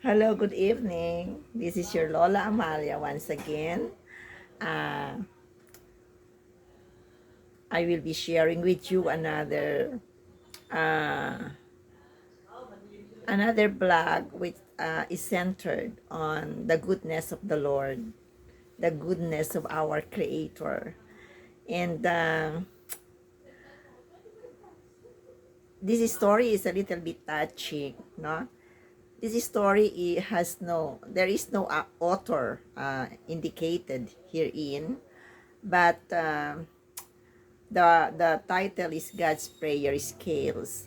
Hello, good evening. This is your Lola Amalia once again. Uh, I will be sharing with you uh, another blog which is centered on the goodness of the Lord, the goodness of our Creator. And this story is a little bit touching, no? This story there is no author indicated herein, but the title is God's Prayer Scales,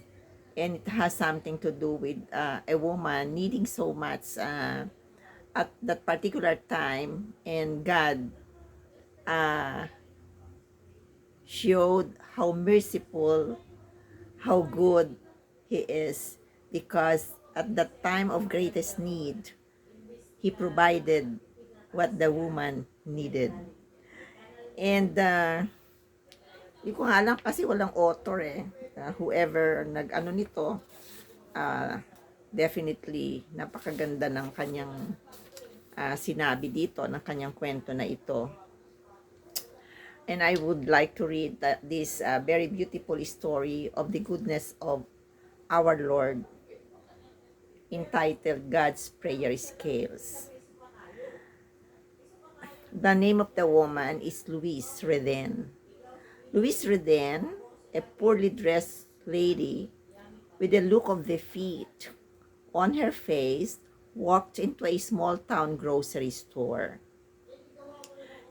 and it has something to do with a woman needing so much at that particular time, and God uh, showed how merciful, how good He is, because at that time of greatest need, He provided what the woman needed. And hindi ko nga alam kasi walang author eh. Whoever nag-ano nito, uh, definitely napakaganda ng kanyang sinabi dito, ng kanyang kwento na ito. And I would like to read this very beautiful story of the goodness of our Lord, entitled God's Prayer Scales. The name of the woman is Louise Reden. Louise Reden, a poorly dressed lady with a look of defeat on her face, walked into a small town grocery store.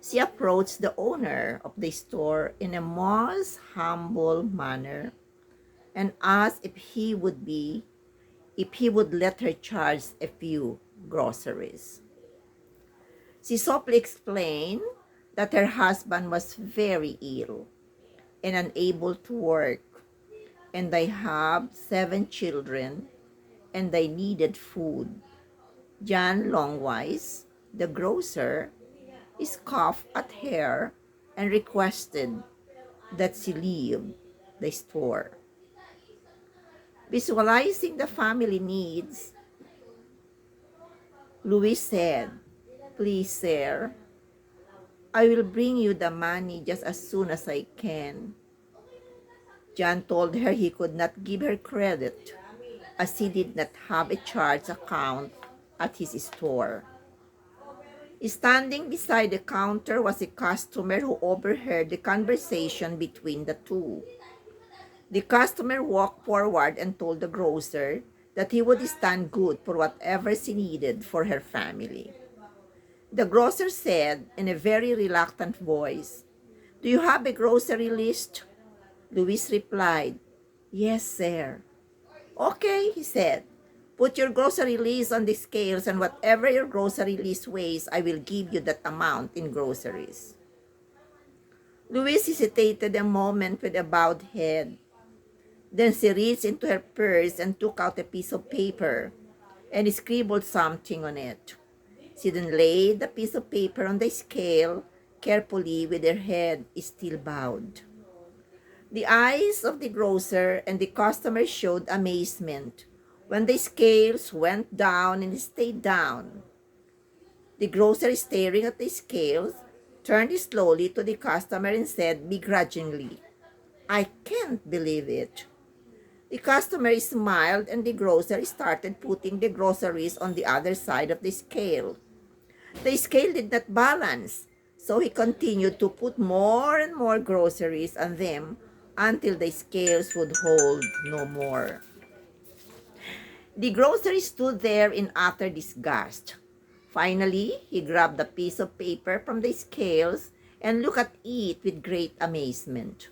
She approached the owner of the store in a most humble manner and asked if he would let her charge a few groceries. She softly explained that her husband was very ill and unable to work, and they have 7 children, and they needed food. John Longwise, the grocer, scoffed at her and requested that she leave the store. Visualizing the family needs, Louis said, "Please, sir, I will bring you the money just as soon as I can." John told her he could not give her credit as he did not have a charge account at his store. Standing beside the counter was a customer who overheard the conversation between the two. The customer walked forward and told the grocer that he would stand good for whatever she needed for her family. The grocer said in a very reluctant voice, "Do you have a grocery list?" Louis replied, "Yes, sir." "Okay," he said. "Put your grocery list on the scales, and whatever your grocery list weighs, I will give you that amount in groceries." Louise hesitated a moment with a bowed head. Then she reached into her purse and took out a piece of paper and scribbled something on it. She then laid the piece of paper on the scale carefully with her head still bowed. The eyes of the grocer and the customer showed amazement when the scales went down and stayed down. The grocer, staring at the scales, turned slowly to the customer and said begrudgingly, "I can't believe it." The customer smiled and the grocer started putting the groceries on the other side of the scale. The scale did not balance, so he continued to put more and more groceries on them until the scales would hold no more. The grocer stood there in utter disgust. Finally, he grabbed a piece of paper from the scales and looked at it with great amazement.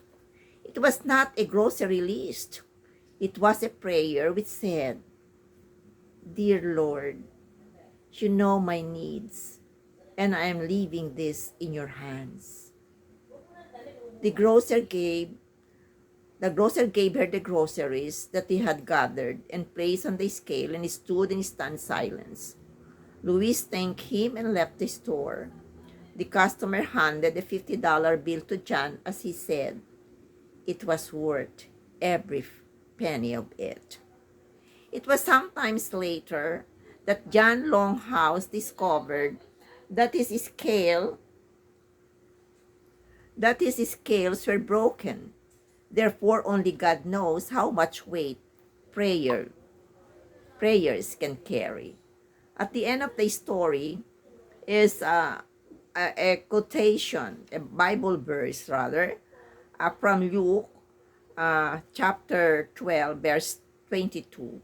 It was not a grocery list. It was a prayer which said, "Dear Lord, you know my needs, and I am leaving this in your hands." The grocer gave her the groceries that he had gathered and placed on the scale, and stood in stunned silence. Louise thanked him and left the store. The customer handed a $50 bill to John as he said, "It was worth every penny of it." It was sometimes later that John Longhouse discovered that his scales were broken. Therefore, only God knows how much weight prayer prayers can carry. At the end of the story is a quotation, a Bible verse rather, from Luke chapter 12, verse 22,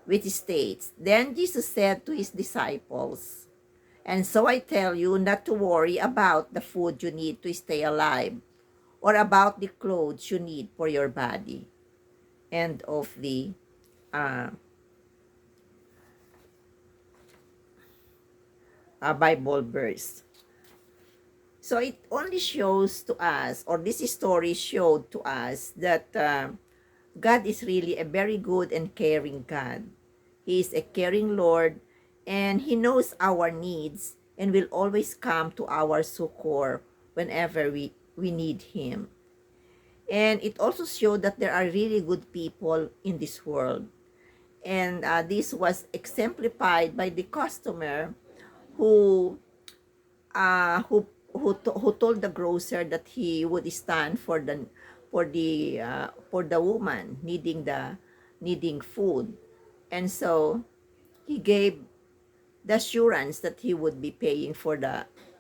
which states, "Then Jesus said to his disciples, 'And so I tell you not to worry about the food you need to stay alive or about the clothes you need for your body.'" End of the uh, Bible verse. So it only shows to us, or this story showed to us, that God is really a very good and caring God. He is a caring Lord, and He knows our needs and will always come to our succor whenever we need Him. And it also showed that there are really good people in this world. And this was exemplified by the customer who uh, who who told the grocer that he would stand for the woman needing food, and so he gave the assurance that he would be paying for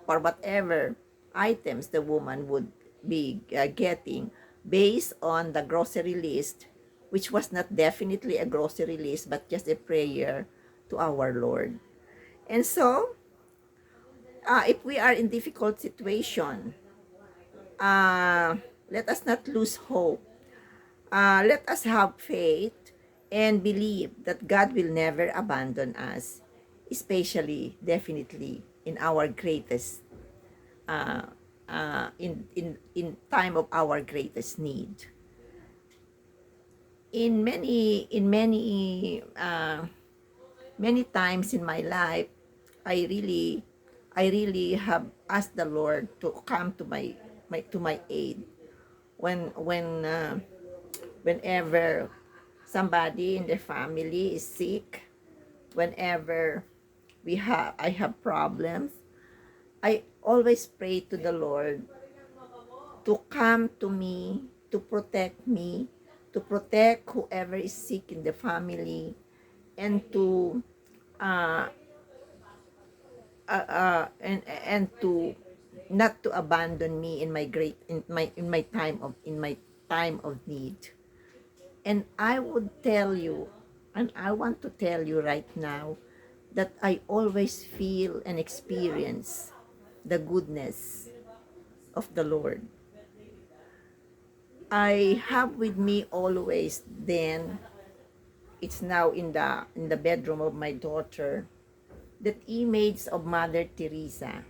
whatever items the woman would be getting based on the grocery list, which was not definitely a grocery list but just a prayer to our Lord. And so if we are in difficult situation, uh, let us not lose hope. Let us have faith and believe that God will never abandon us, especially, definitely, in our greatest, in time of our greatest need. Many times in my life, I really have asked the Lord to come to my aid whenever somebody in the family is sick, whenever I have problems. I always pray to the Lord to come to me, to protect whoever is sick in the family, and to uh, to not to abandon me in my time of need. And I would tell you, and I want to tell you right now, that I always feel and experience the goodness of the Lord. I have with me always, then it's now in the bedroom of my daughter, that image of Mother Teresa.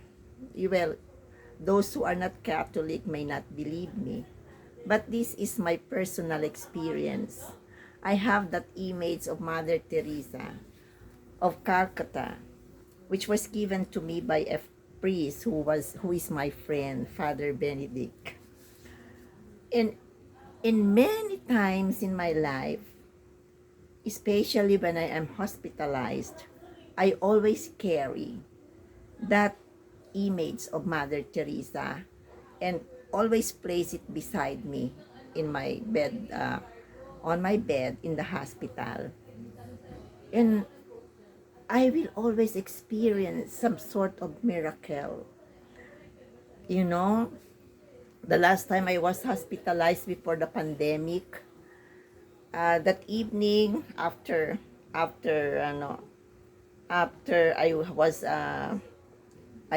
Well, those who are not Catholic may not believe me, but this is my personal experience. I have that image of Mother Teresa of Calcutta, which was given to me by a priest who is my friend, Father Benedict. And in many times in my life, especially when I am hospitalized, I always carry that image of Mother Teresa and always place it beside me in my bed, on my bed in the hospital. And I will always experience some sort of miracle. You know, the last time I was hospitalized before the pandemic, that evening after I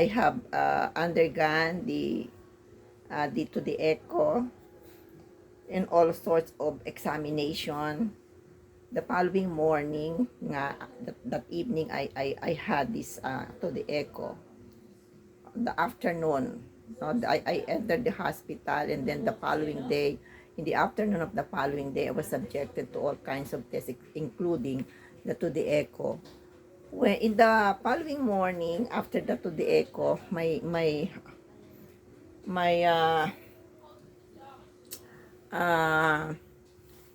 have undergone the echo and all sorts of examination. The following morning, that evening, I had this to the echo. The afternoon, no, I entered the hospital, and then the following day, in the afternoon of the following day, I was subjected to all kinds of tests, including the to the echo. When in the following morning, after the to the echo, my uh,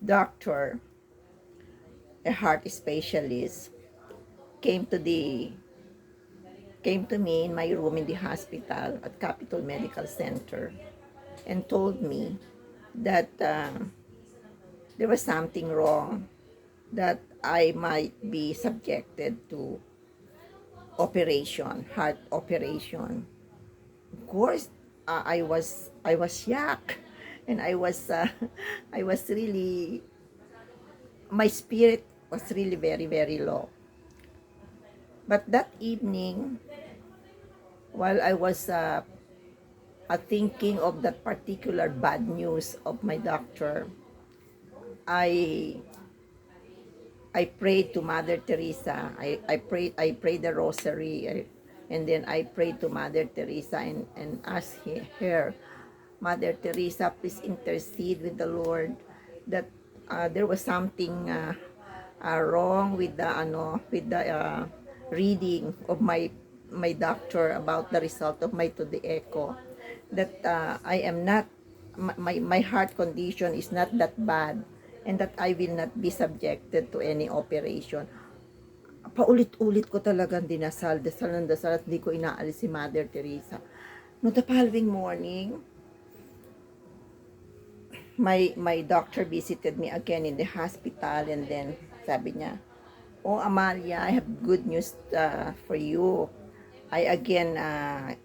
doctor, a heart specialist, came to me in my room in the hospital at Capital Medical Center and told me that there was something wrong, that I might be subjected to heart operation. Of course, I was shocked, and I was really, my spirit was really very very low. But that evening, while I was thinking of that particular bad news of my doctor, I I prayed to Mother Teresa. I prayed the rosary, and then I prayed to Mother Teresa and asked her, Mother Teresa, please intercede with the Lord that there was something wrong with the reading of my doctor about the result of my to the echo, that I am not, my heart condition is not that bad, and that I will not be subjected to any operation. Paulit-ulit ko talagang dinasal, dasal ng dasal, at hindi ko inaalis si Mother Teresa. No, the following morning, my doctor visited me again in the hospital, and then sabi niya, "Oh, Amalia, I have good news for you. I again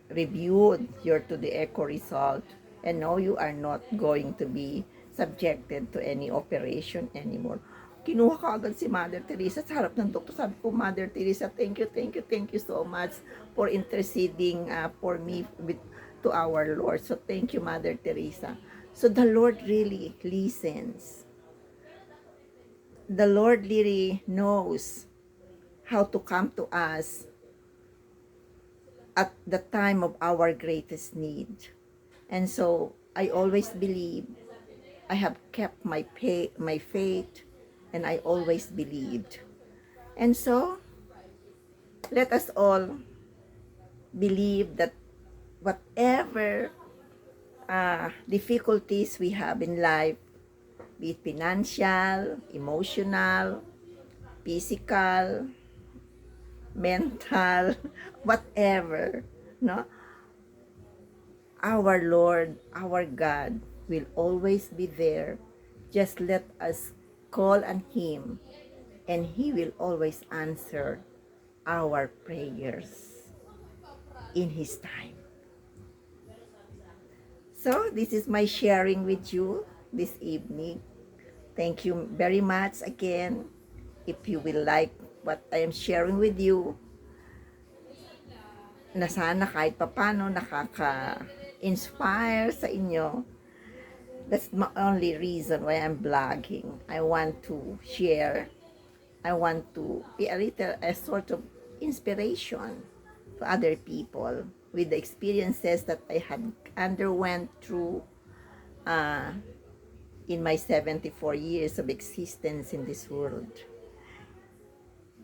reviewed your to the echo result, and no, you are not going to be subjected to any operation anymore." Kinuha ka agad si Mother Teresa sa harap ng doktor. Sabi ko, Mother Teresa, thank you so much for interceding for me to our Lord. So thank you, Mother Teresa. So the Lord really listens. The Lord really knows how to come to us at the time of our greatest need. And so I always believe, I have kept my faith, and I always believed. And so let us all believe that whatever difficulties we have in life, be it financial, emotional, physical, mental, whatever, no? Our Lord, our God will always be there. Just let us call on Him, and He will always answer our prayers in His time. So, this is my sharing with you this evening. Thank you very much again. If you will like what I am sharing with you, na sana kahit papano nakaka-inspire sa inyo. That's my only reason why I'm blogging. I want to share. I want to be a sort of inspiration to other people with the experiences that I had underwent through in my 74 years of existence in this world.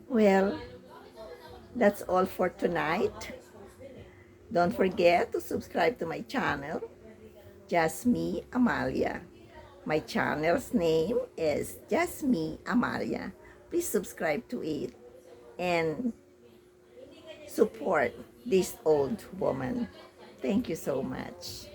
Well, that's all for tonight. Don't forget to subscribe to my channel, Just Me Amalia. My channel's name is Just Me Amalia. Please subscribe to it and support this old woman. Thank you so much.